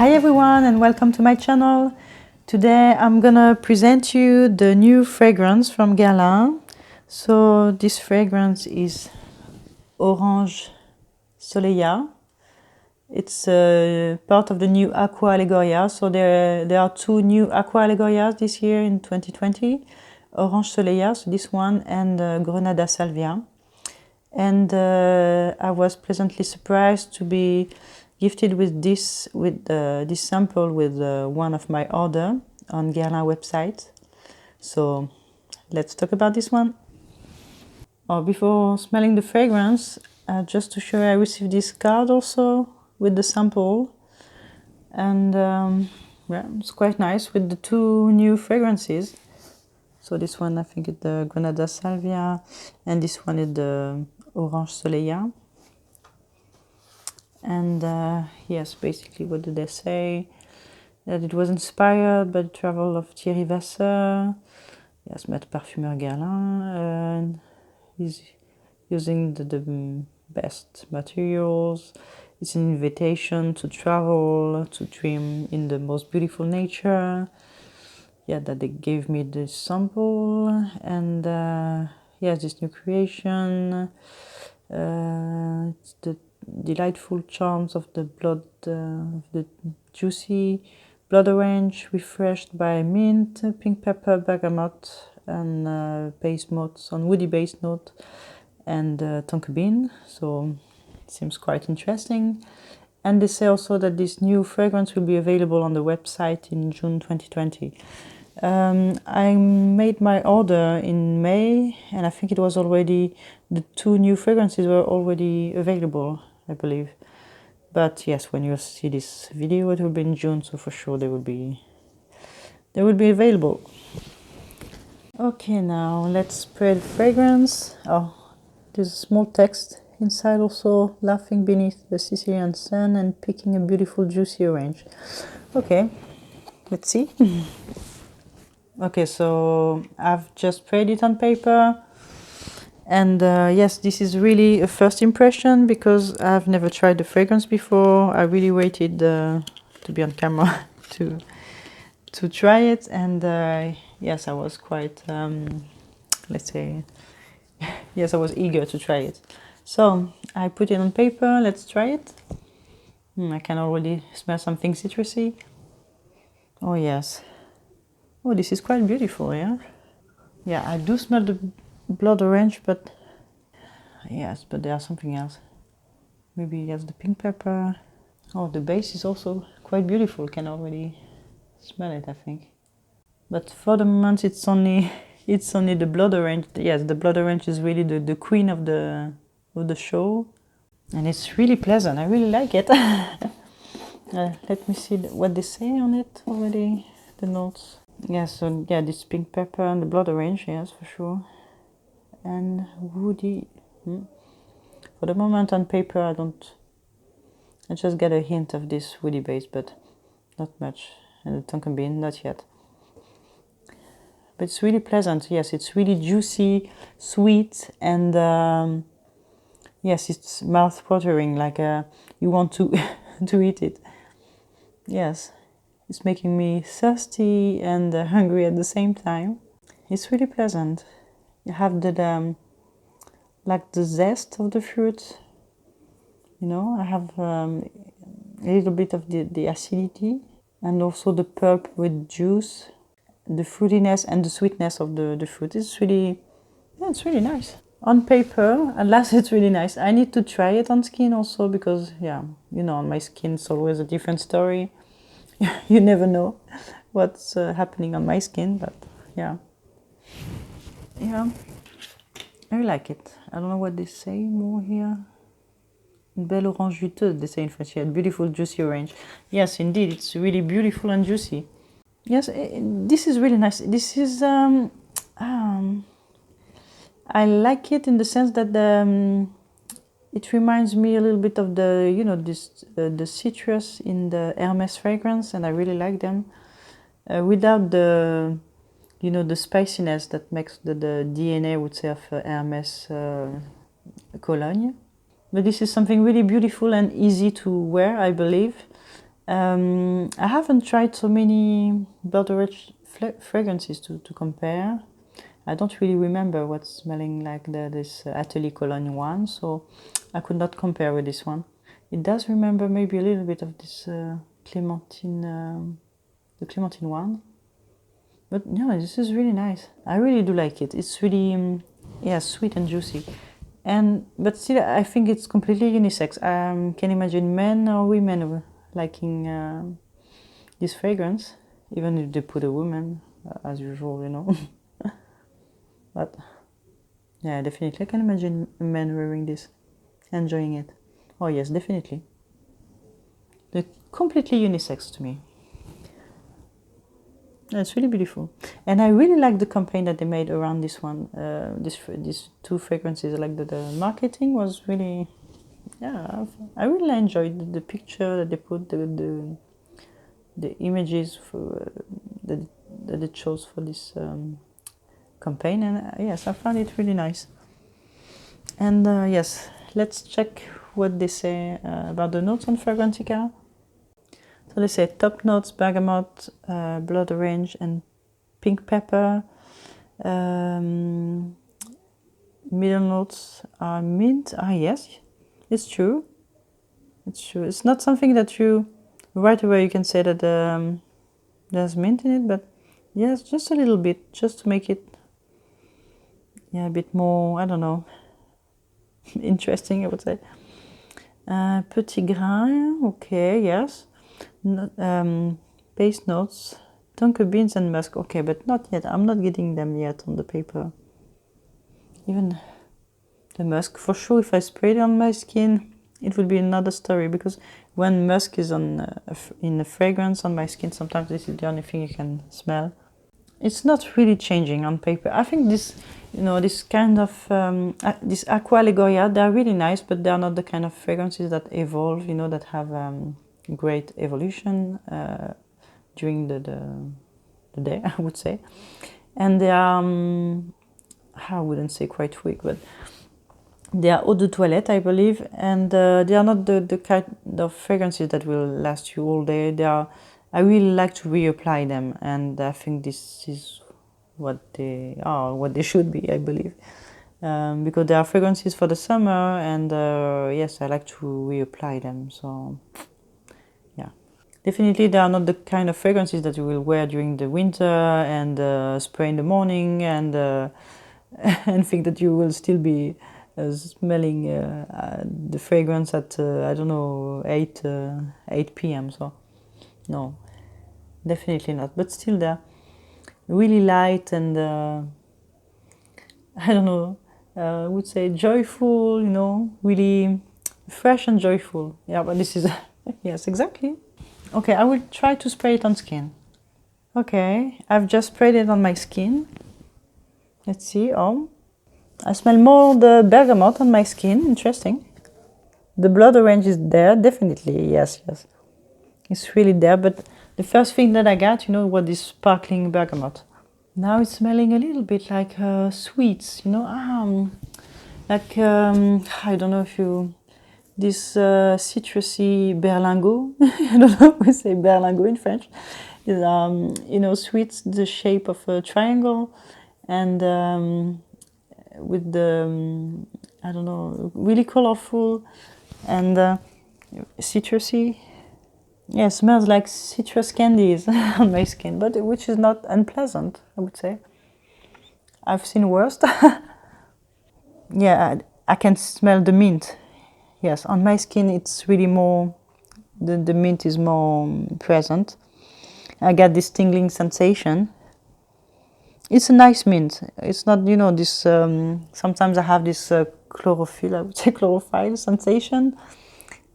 Hi everyone and welcome to my channel. Today I'm gonna present you the new fragrance from Guerlain. So this fragrance is Orange Soleia. It's part of the new Aqua Allegoria. So there are two new Aqua Allegorias this year in 2020. Orange Soleia, so this one, and Grenada Salvia. And I was pleasantly surprised to be gifted with this sample with one of my order on Guerlain website. So let's talk about this one. Before smelling the fragrance, just to show you, I received this card also with the sample, and yeah, it's quite nice with the two new fragrances. So this one, I think, is the Grenada Salvia, and this one is the Orange Soleia. And yes, basically, what did they say? That it was inspired by the travel of Thierry Vasseur. Yes, maître parfumeur Guerlain. He's using the best materials. It's an invitation to travel, to dream in the most beautiful nature. Yeah, that they gave me this sample, and yeah, this new creation. It's the delightful charms of the the juicy blood orange, refreshed by mint, pink pepper, bergamot, and base notes on woody base note, and tonka bean. So it seems quite interesting. And they say also that this new fragrance will be available on the website in June 2020. I made my order in May, and I think it was already, the two new fragrances were already available, I believe. But yes, when you see this video, it will be in June, so for sure they will be available. Okay, now let's spray the fragrance. Oh, there's a small text inside also: laughing beneath the Sicilian sun and picking a beautiful juicy orange. Okay, let's see. Okay, so I've just sprayed it on paper, and yes, this is really a first impression because I've never tried the fragrance before. I really waited to be on camera to try it, and yes, I was quite, let's say, yes, I was eager to try it. So I put it on paper. Let's try it. I can already smell something citrusy. Oh yes. Oh, this is quite beautiful, yeah? Yeah, I do smell the blood orange, but yes, but there's something else. Maybe yes, the pink pepper. Oh, the base is also quite beautiful. Can already smell it, I think. But for the moment, it's only the blood orange. Yes, the blood orange is really the queen of the show, and it's really pleasant. I really like it. Let me see what they say on it already. The notes. Yeah, so yeah, this pink pepper and the blood orange, yes, for sure. And woody. For the moment on paper, I just get a hint of this woody base, but not much. And the tonka bean, not yet. But it's really pleasant. Yes, it's really juicy, sweet, and yes, it's mouth-watering, like you want to to eat it. Yes. It's making me thirsty and hungry at the same time. It's really pleasant. You have the like the zest of the fruit. You know, I have a little bit of the acidity, and also the pulp with juice, the fruitiness and the sweetness of the fruit. It's really, yeah, it's really nice. On paper, at last, it's really nice. I need to try it on skin also because, yeah, you know, on my skin it's always a different story. You never know what's happening on my skin, but yeah, I really like it. I don't know what they say more here. Une belle orange juteuse, they say in French. Yeah, beautiful juicy orange. Yes, indeed, it's really beautiful and juicy. Yes, this is really nice. This is I like it in the sense that it reminds me a little bit of the citrus in the Hermes fragrance, and I really like them without the spiciness that makes the DNA, I would say, of Hermes cologne. But this is something really beautiful and easy to wear, I believe, I haven't tried so many blood orange fragrances to compare. I don't really remember what's smelling like this Atelier Cologne one, so I could not compare with this one. It does remember maybe a little bit of this Clementine, the Clementine one. But no, this is really nice. I really do like it. It's really, yeah, sweet and juicy. But still, I think it's completely unisex. Can imagine men or women liking this fragrance, even if they put a woman, as usual, you know. But yeah, definitely, I can imagine a man wearing this, enjoying it. Oh yes, definitely. They're completely unisex to me. It's really beautiful, and I really like the campaign that they made around this one. These two fragrances, like the marketing was really, yeah. I really enjoyed the picture that they put, the images for that it chose for this campaign, and yes, I found it really nice. And yes, let's check what they say about the notes on Fragrantica. So they say top notes, bergamot, blood orange, and pink pepper. Middle notes are mint. Ah, yes, it's true. It's true. It's not something that you right away you can say that there's mint in it, but yes, just a little bit, just to make it, yeah, a bit more, I don't know, interesting, I would say. Petit grain, okay, yes. Base notes, tonka beans and musk, okay, but not yet. I'm not getting them yet on the paper. Even the musk, for sure, if I sprayed it on my skin, it would be another story, because when musk is in a fragrance on my skin, sometimes this is the only thing you can smell. It's not really changing on paper. I think this, this kind of, this Aqua Allegoria, they're really nice, but they're not the kind of fragrances that evolve, that have great evolution during the day, I would say. And they are, I wouldn't say quite weak, but they are eau de toilette, I believe, and they are not the kind of fragrances that will last you all day. I really like to reapply them, and I think this is what they are, what they should be, I believe. Because they are fragrances for the summer, and yes, I like to reapply them, so yeah. Definitely, they are not the kind of fragrances that you will wear during the winter and spray in the morning and and think that you will still be smelling the fragrance at I don't know 8 p.m. So no, definitely not. But still, they're really light and I don't know. I would say joyful. Really fresh and joyful. Yeah, but this is yes, exactly. Okay, I will try to spray it on skin. Okay, I've just sprayed it on my skin. Let's see. Oh, I smell more the bergamot on my skin. Interesting. The blood orange is there, definitely. Yes. It's really there, but the first thing that I got, was this sparkling bergamot. Now it's smelling a little bit like sweets, like, I don't know if you... This citrusy berlingot, I don't know if we say berlingot in French, is, sweets, the shape of a triangle, and with the, I don't know, really colorful and citrusy. Yeah, it smells like citrus candies on my skin, but which is not unpleasant, I would say. I've seen worse. Yeah, I can smell the mint. Yes, on my skin it's really more, the mint is more present. I get this tingling sensation. It's a nice mint. It's not, this, sometimes I have this chlorophyll, I would say chlorophyll sensation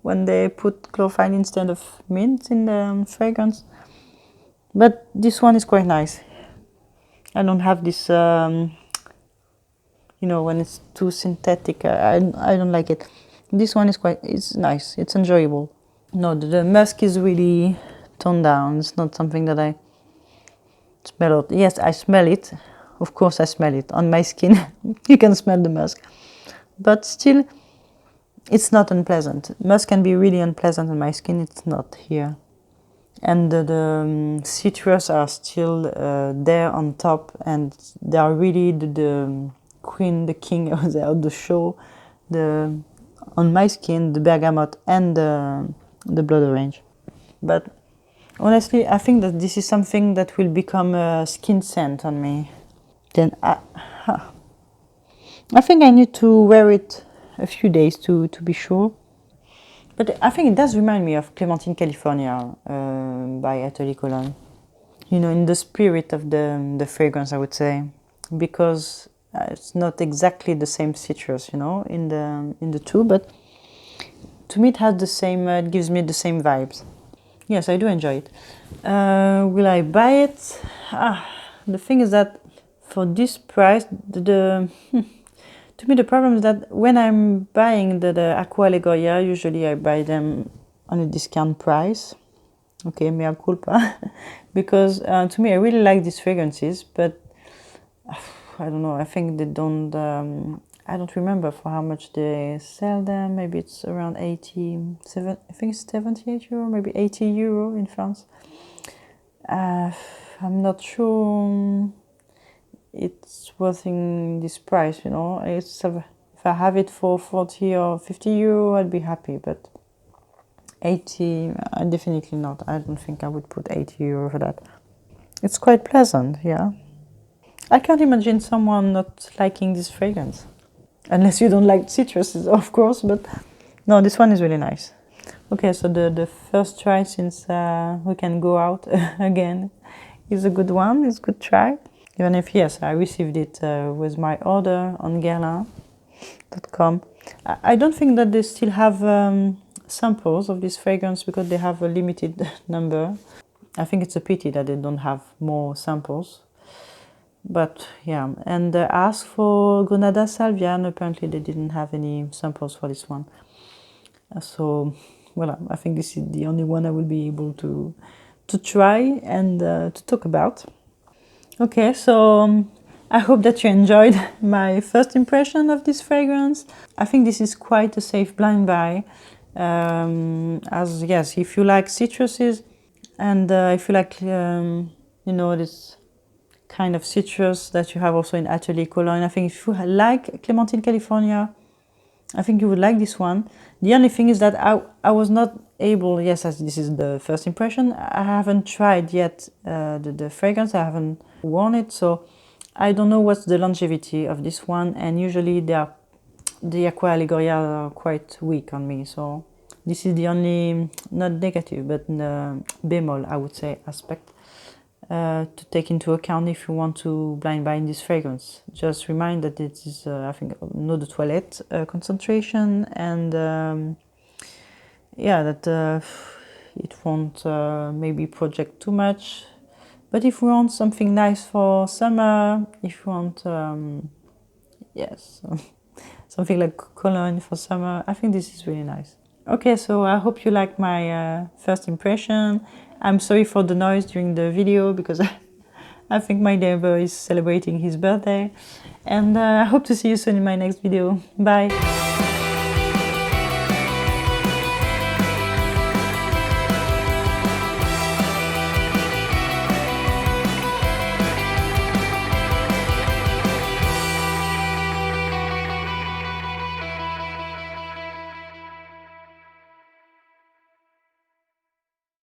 when they put chlorophyll instead of mint in the fragrance. But this one is quite nice. I don't have this, when it's too synthetic, I don't like it. This one it's nice, it's enjoyable. No, the musk is really toned down. It's not something that I smell it. Yes, I smell it. Of course I smell it. On my skin, you can smell the musk. But still, it's not unpleasant. Musk can be really unpleasant on my skin. It's not here. and the citrus are still there on top, and they are really the queen, the king of the show. On my skin, the bergamot and the blood orange. But honestly, I think that this is something that will become a skin scent on me. Then I think I need to wear it a few days to be sure. But I think it does remind me of Clementine, California by Atelier Cologne. You know, in the spirit of the fragrance, I would say, because it's not exactly the same citrus, you know, in the two, but to me it has the same. It gives me the same vibes. Yes, I do enjoy it. Will I buy it? The thing is that for this price, to me the problem is that when I'm buying the Aqua Allegoria, usually I buy them on a discount price. Okay, mea culpa. Because to me I really like these fragrances, but I don't know, I think they don't, I don't remember for how much they sell them. Maybe it's around 87, I think it's 78 euro, maybe 80 euro in France. I'm not sure it's worth this price, you know. If I have it for 40 or 50 euro, I'd be happy, but 80, definitely not. I don't think I would put 80 euro for that. It's quite pleasant, yeah. I can't imagine someone not liking this fragrance. Unless you don't like citruses, of course, but no, this one is really nice. Okay, so the first try, since we can go out again, is a good one. It's a good try. Even if, yes, I received it with my order on Guerlain.com. I don't think that they still have samples of this fragrance because they have a limited number. I think it's a pity that they don't have more samples. But yeah, and I asked for Granada Salvia, and apparently they didn't have any samples for this one. So, well, I think this is the only one I will be able to try and to talk about. Okay, so I hope that you enjoyed my first impression of this fragrance. I think this is quite a safe blind buy. As yes, if you like citruses, and if you like, you know, this kind of citrus that you have also in Atelier Cologne. I think if you like Clementine, California, I think you would like this one. The only thing is that I was not able, yes, as this is the first impression, I haven't tried yet the fragrance, I haven't worn it, so I don't know what's the longevity of this one, and usually the Aqua Allegoria are quite weak on me, so this is the only, not negative, but bemol, I would say, aspect to take into account if you want to blind buy in this fragrance. Just remind that it is, I think, eau de toilette concentration, and yeah, that it won't maybe project too much. But if you want something nice for summer, if you want, yes, something like cologne for summer, I think this is really nice. Okay, so I hope you like my first impression. I'm sorry for the noise during the video because I think my neighbor is celebrating his birthday. And I hope to see you soon in my next video. Bye!